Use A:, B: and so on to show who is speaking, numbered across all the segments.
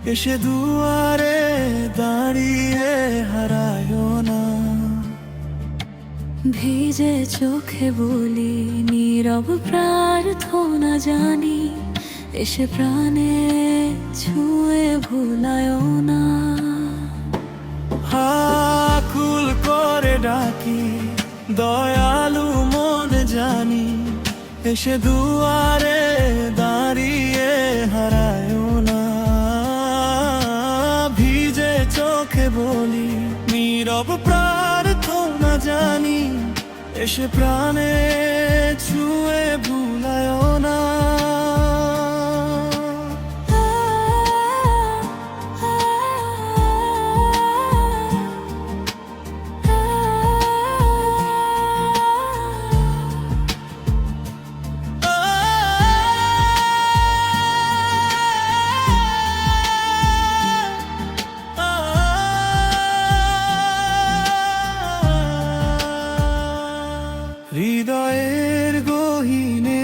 A: এসে দুয়ারে দাঁড়িয়ে হারায়ও না।
B: ভিজে চোখে বলি নীরব প্রার্থনা জানি, এসে প্রাণে ছুঁয়ে ভুলায়ও না।
A: আকুল করে ডাকি দয়ালু মন জানি, এসে দুয়ারে দাঁড়িয়ে হারায়ও না। ভিজে চোখে বলি নীরব প্রার্থনা জানি, এসে প্রাণে ছুঁয়ে ভুলায়ও না। হৃদয়ের গহীনে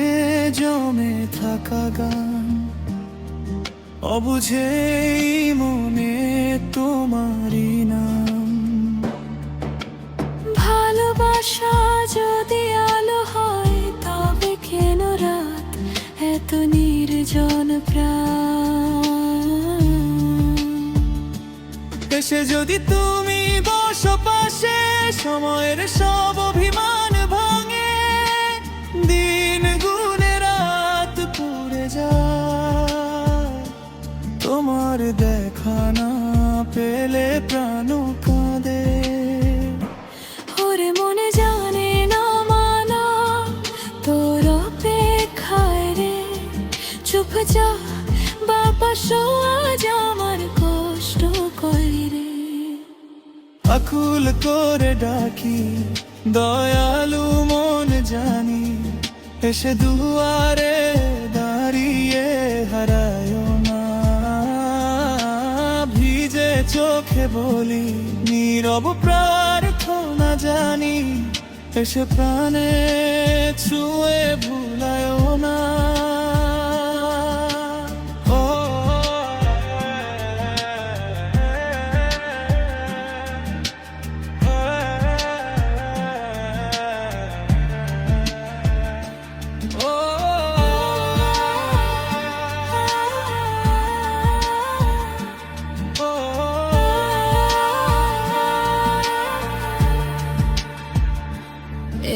A: জমে থাকা গান, অবুঝেই মনে তোমারই নাম।
B: ভালোবাসা যদি আলো হয় তবে কেন রাত এত নির্জন প্রাণ?
A: এসে যদি তুমি বসো পাশে, সময়ের সব অভিমান ভাঙে, দিন গুনে রাত পুড়ে যায়। তোমার দেখা না পেলে প্রাণ কাঁদে।
B: ওরে মনে জানে না মানা তোর অপেক্ষায় রে, চুপ যা বাবা আজ আমার কষ্ট করি রে।
A: আকুল করে ডাকি দয়ালু মন জানি, এসে দুয়ারে দাঁড়িয়ে হারায়ও না। ভিজে চোখে বলি নীরব প্রার্থনা জানি, এসে প্রাণে ছুঁয়ে ভুলায়ও না।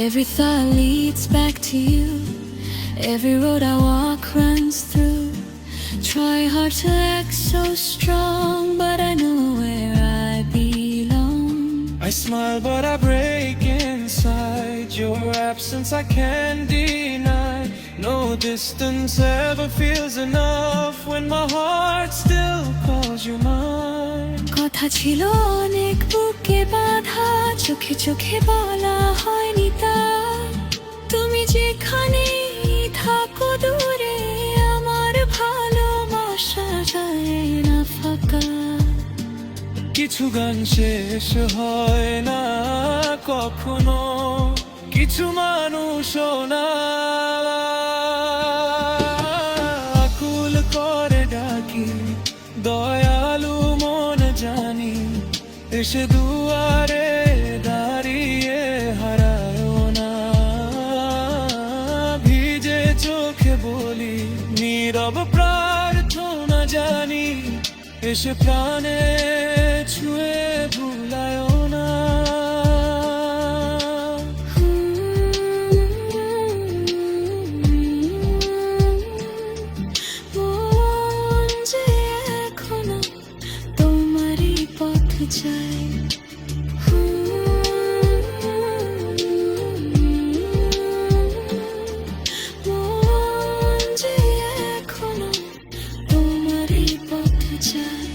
B: Every thought leads back to you, every road I walk runs through. Try hard to act so strong, but I know where I belong.
A: I smile but I break inside, your absence I can't deny. No distance ever feels enough when my heart still calls you mine.
B: কথা ছিল অনেক বুকে বাঁধা, চোখে চোখে বলা হয়নি তা। তুমি যেখানে থাকো দূরে, আমার ভালোবাসা যায় না ফাঁকা।
A: কিছু গান শেষ হয় না কখনো, কিছু মানুষও না। আকুল করে ডাকি দয়ালু মন জানি, এসে দুয়ারে দাঁড়িয়ে হারায়ও না। ভিজে চোখে বলি নীরব প্রার্থনা জানি, এসে প্রাণে ছুঁয়ে ভুলায়ও না।
B: মন যে এখনো তোমারই পথ চাই, মন যে এখনো তোমারই পথ চাই।